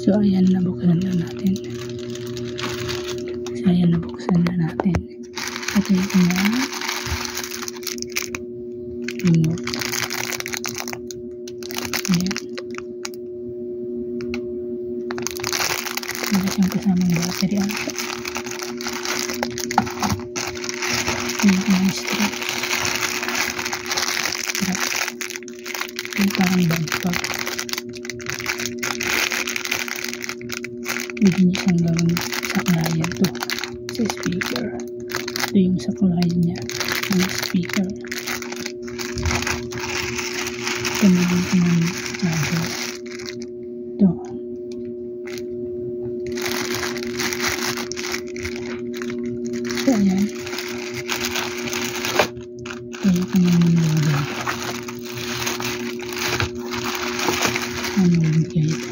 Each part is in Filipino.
So ayan, nabuksan na natin. Ito yung kanyang remote. Ayan. Wala siyang kasamang battery ata. Ayan yung strap. Yung parang bagpag. Pwede niya siyang gawing saklayan to sa speaker. Ito yung saklayan niya ng speaker. Ito naman yung charger. Ito. So ayan. Ito yung kanyang nilagay. Ano yung bigay ito?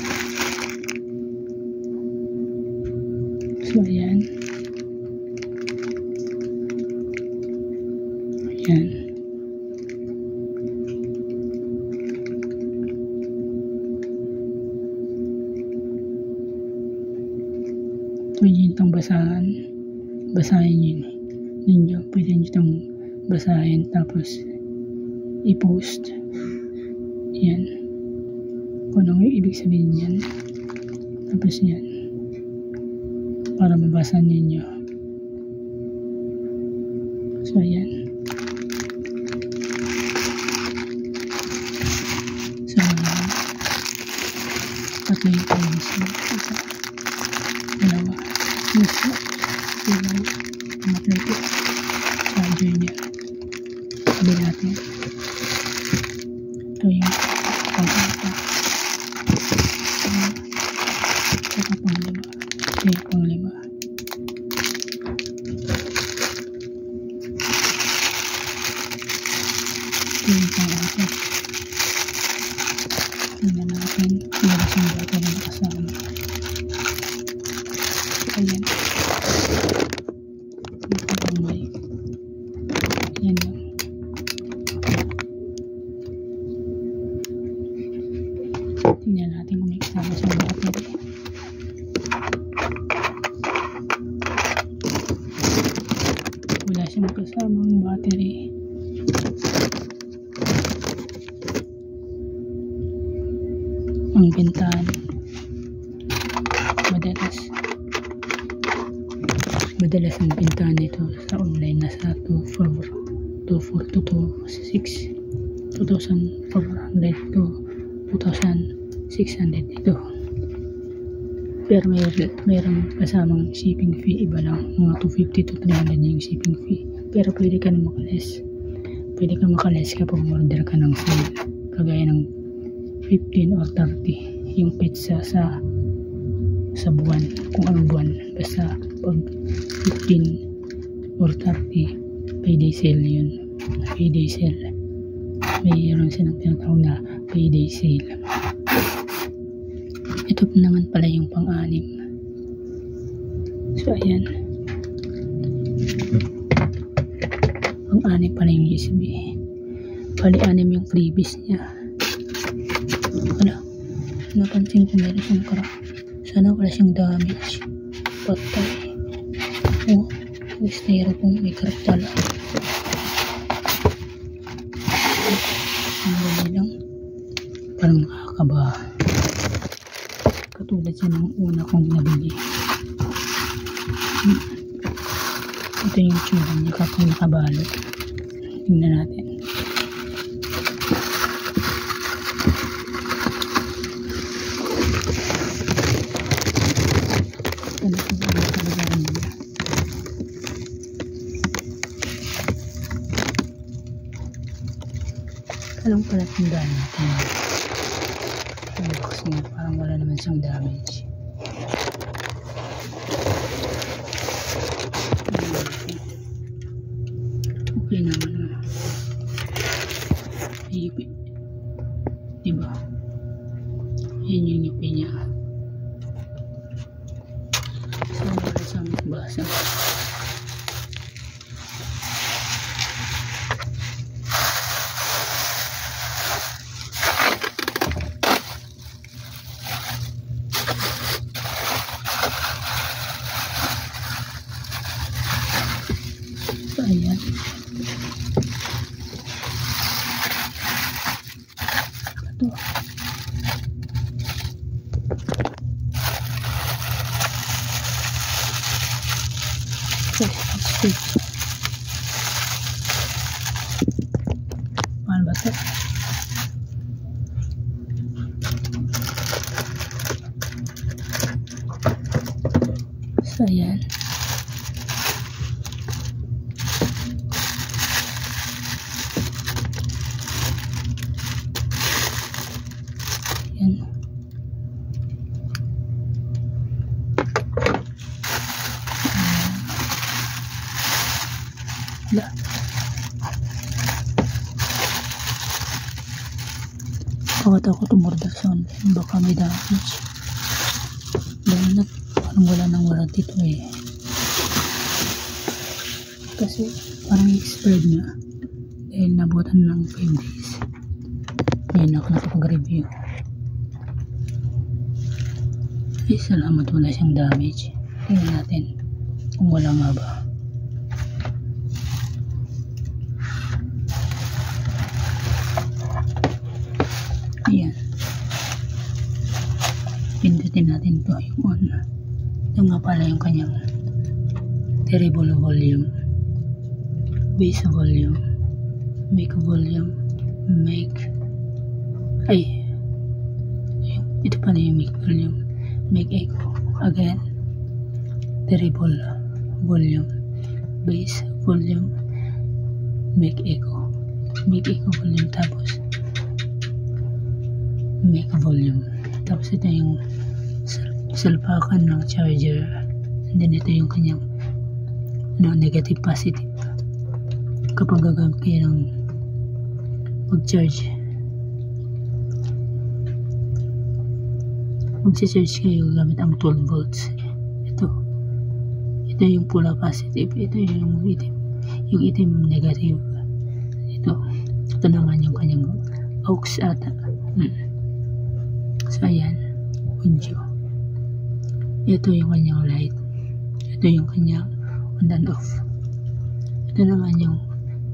So ayan. Ayan. Pwede itong basahin yun ninyo. Pwede nyo itong basahin tapos i-post. Ayan. Kung anong ibig sabihin yan. Tapos yan. Para mabasa ninyo. So ayan. So tatlo yung pins. Isa. Dalawa. Isa. Ilaw. Pangatlo ito. Charger niya. Sabi natin. Ito yung pang-apat. Saka pang-lima. Ito yung pang-lima. Ito yung pang-apat. Tingnan natin. Wala siyang bata na nakasama. So ayan. Ito pang mic. Ayan lang. Tingnan natin kung may kasama siyang battery. Wala siyang kasamang battery. Ang bentahan madalas ang bentahan nito sa online nasa 2,400 to 2,600 2,400 to 2,600 ito. Pero mayroong kasamang shipping fee, iba lang, mga 250 to 300 yung shipping fee. Pero pwede ka na makalis kapag order ka ng sale, kagaya ng 15 or 30 yung pizza sa buwan, kung anong buwan, basta pag 15 or 30 payday sale yun. Payday sale, mayroon silang tinatawag na payday sale. Ito naman pala yung pang-anim. So ayan, pang-anim pala yung USB. Bali 6 yung freebies niya. Napansin ko meron siyang crack. Sana wala siyang damage. Patay. Oh, styrofoam may crack tala. Ang ganda lang. Parang nakakaba. Katulad siya ng una kong nabili. Ito yung tsura niya kapag nakabalot. Tingnan natin. Alam pala tandaan natin. Ang box niya parang wala naman siyang damage. Okay naman. Yupi. Diba? Yan yung yupi niya. So wala siyang basa. ayan. Ito. Paano ba ito? So, ayan. Ayan. Wala. Takot ako tumorder sa online. Baka may damage. Dahil na parang wala nang warranty ito eh. Kasi parang expired na. Dahil nabutan ng 5 days. Ngayon ako nakapag-review. Ay, salamat wala siyang damage. Tingnan natin kung wala nga ba. Ayan. Pindutin natin ito yung on. Ito nga pala yung kanyang terrible volume, base volume, make volume, ito pala yung make volume, make echo. Again, terrible volume, base volume, make echo volume, tapos make volume. Tapos ito yung salpakan ng charger, and then ito yung kanyang negative positive kapag gagamit kayo ng mag-charge. Mag-charge kayo gamit ang 12 volts. Ito yung pula positive, ito yung itim negative. Ito naman yung kanyang aux ata. So ayan, audio. Ito yung kanyang light. Ito yung kanyang on and off. Ito naman yung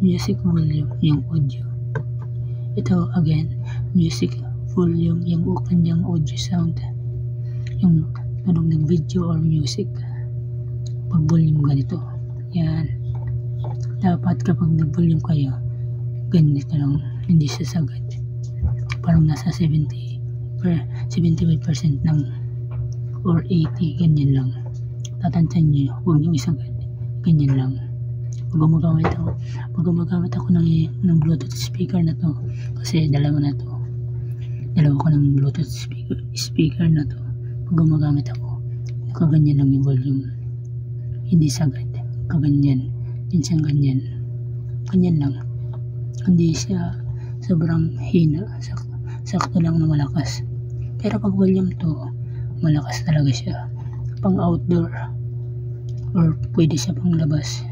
music volume, yung audio. Ito again, music volume, yung kanyang audio sound. Yung tunog ng video or music. Pag volume ganito. Yan. Dapat kapag nag-volume kayo, ganito lang, hindi sasagad. Parang nasa 75% ng or 80, ganyan lang. Tatantan nyo, huwag nyo isagad. Ganyan lang. Pag gumagamit ako ng Bluetooth speaker na to, kasi dalawa ko ng Bluetooth speaker na to. Pag gumagamit ako, nakaganyan lang yung volume. Hindi sagad. Kaganyan. Minsan ganyan. Ganyan lang. Hindi siya sobrang hina. Sakto lang na malakas. Pero pag volume to, malakas talaga siya. Pang outdoor or pwede siya pang labas.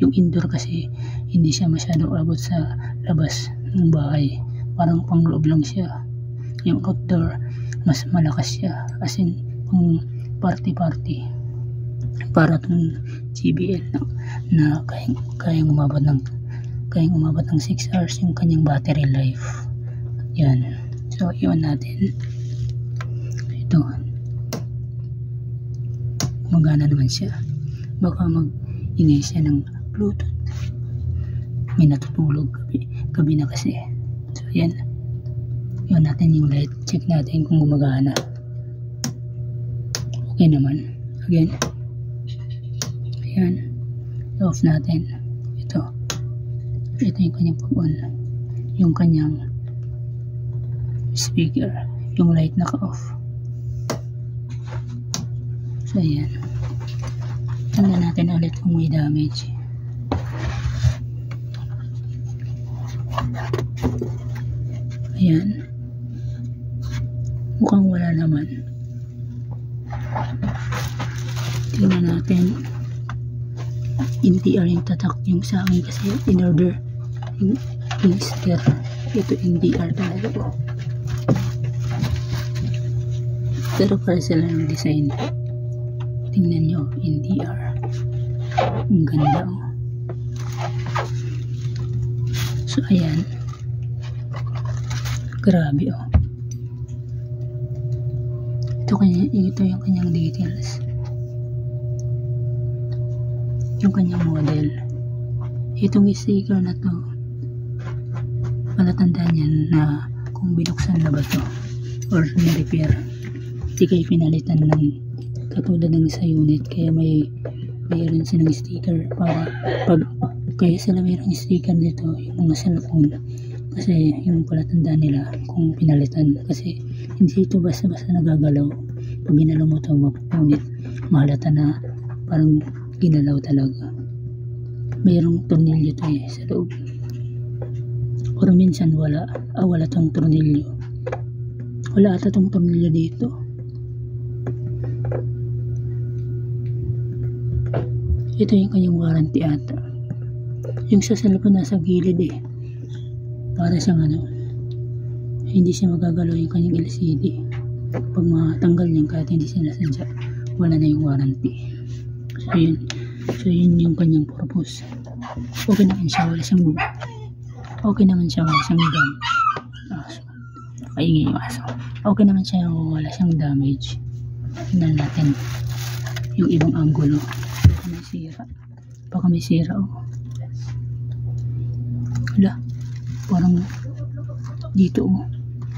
Yung indoor kasi hindi siya masyado abot sa labas ng bahay. Parang pang loob lang siya. Yung outdoor, mas malakas siya. As in, pang party. Para tong JBL na kayang umabot ng 6 hours yung kanyang battery life. Yan. So, iwan natin. Ito. Magana naman siya. Baka mag-ingay siya ng Bluetooth. May natutulog gabi na kasi. So, yan. Iwan natin yung light. Check natin kung gumagana. Okay naman. Again. Ayan. Off natin. Ito yung kanyang pag-on. Yung kanyang speaker. Yung light naka-off. So, ayan. Tingnan natin ulit kung may damage. Ayan. Mukhang wala naman. Tingnan natin. NDR yung tatak yung sa akin kasi in order yung sticker. Ito NDR talaga po. Pero para sila ng design. Tingnan nyo, NDR. Ang ganda oh. So ayan, grabe oh. Ito yung kanyang details, yung kanyang model. Itong sticker na to, palatandaan yan na kung binuksan na ba to or na-repair. Di kayo pinalitan ng katulad ng sa unit, kaya mayroon silang sticker para kaya sila mayroong sticker dito yung mga cellphone, kasi yung palatandaan nila kung pinalitan, kasi hindi ito basta-basta nagagalaw. Pag ginalaw mo ito mapupunit, mahalata na parang ginalaw talaga. Mayroong tornilyo ito sa loob, or minsan wala tong tornilyo. Wala ata tong tornilyo dito. Ito yung kanyang warranty ata. Yung sa cellphone nasa gilid para siyang hindi siya magagalaw yung kanyang LCD. Pag matanggal niyan kahit hindi sinasadya, wala na yung warranty. So yun yung kanyang purpose. Okay naman siya, wala siyang damage. Kaingay yung aso. Okay naman siya, wala siyang damage. Tingnan natin yung ibang angulo. Baka may sira Wala, parang dito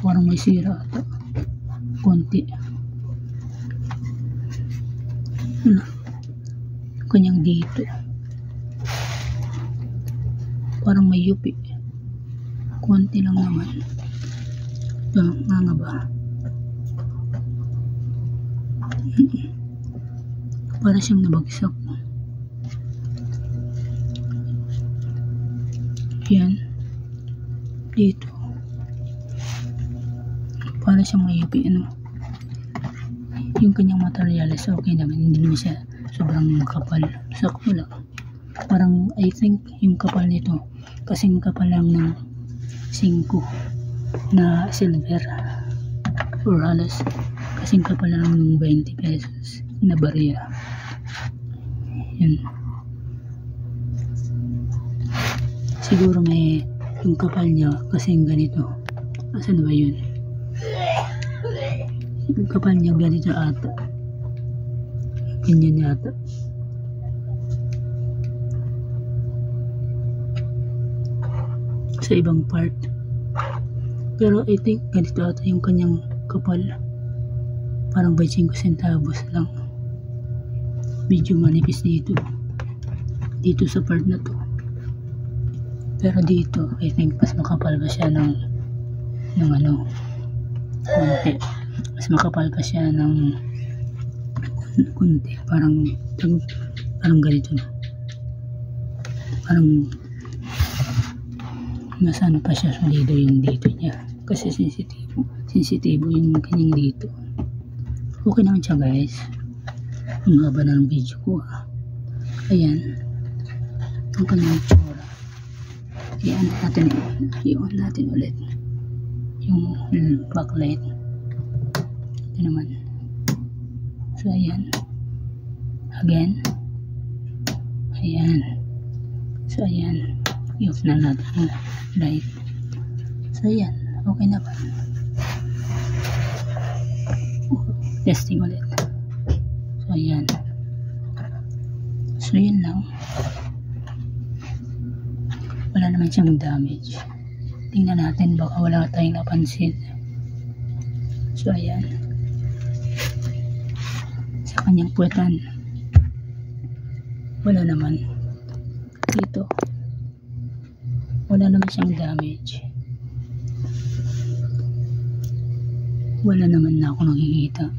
parang may sira ata konti. Kanyang dito parang may yupi konti lang naman. Nga ba? Para siyang nabagsak. Yan dito para siyang may yupi. Yung kanyang materials okay naman, hindi naman siya sobrang makapal, sakto lang. Parang I think yung kapal nito kasing kapal lang ng 5 na silver, or halos kasing kapal lang ng 20 pesos na barya. Yan, siguro may yung kapal niya kasing ganito. Asan ba yun? Yung kapal niya ganito ata, ganyan yata. Sa ibang part, pero I think ganito ata yung kanyang kapal, parang 25 centavos lang. Medyo manipis dito sa part na to, pero dito I think mas makapal pa siya ng konti. Mas makapal pa siya ng konti, parang ganito na, parang nasano pa siya, solido yung dito niya kasi sensitibo yung kanyang dito. Okay naman siya guys. Ang haba na ng video ko Ayan ang kanyang tsura. I-on natin ulit yung backlight. Ito naman. So ayan, again, ayan. So ayan, i-off na natin yung light. So ayan, okay na ba? Testing ulit. So ayan, so yun lang. Wala naman siyang damage. Tingnan natin, baka wala tayong napansin. So ayan, sa kanyang puwetan wala naman. Dito wala naman siyang damage. Wala naman na ako nakikita.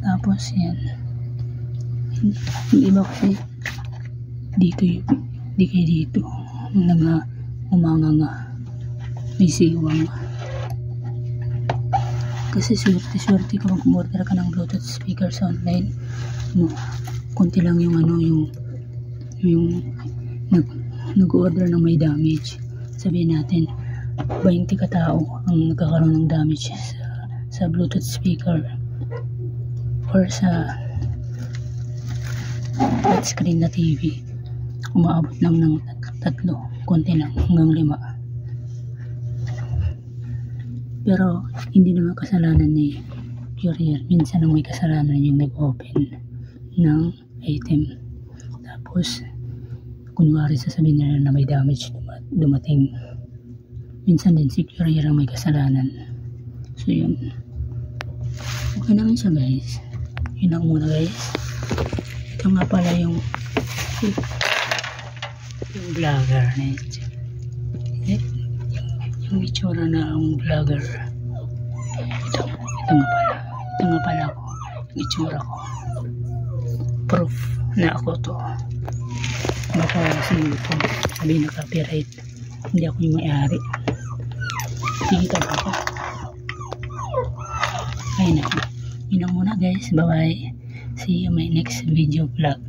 Tapos yan, yung iba kasi dito di kayo dito umanganga, may siwang. Kasi swerte ka kung order ka ng Bluetooth speaker sa online mo. Kunti lang yung yung nag-order ng may damage. Sabihin natin 20 katao ang nagkakaroon ng damage sa Bluetooth speaker or sa flat screen na TV. Umaabot lang ng 3, konti lang, hanggang 5. Pero hindi naman kasalanan ni courier. Minsan ang may kasalanan yung nag-open ng item. Tapos, kunwari sasabihin nila na may damage dumating. Minsan din si courier ang may kasalanan. So yun. Okay naman siya guys. Yun lang muna guys. Ito nga pala yung vlogger na ito. Yung itsura na ang vlogger. Ito nga pala ako. Yung itsura ko. Proof na ako to. Baka sa YouTube sabihin na copyright. Hindi ako yung may-ari. Kita ba ako? Ayun na. Yun lang muna guys. Bye bye. See you in my next video vlog.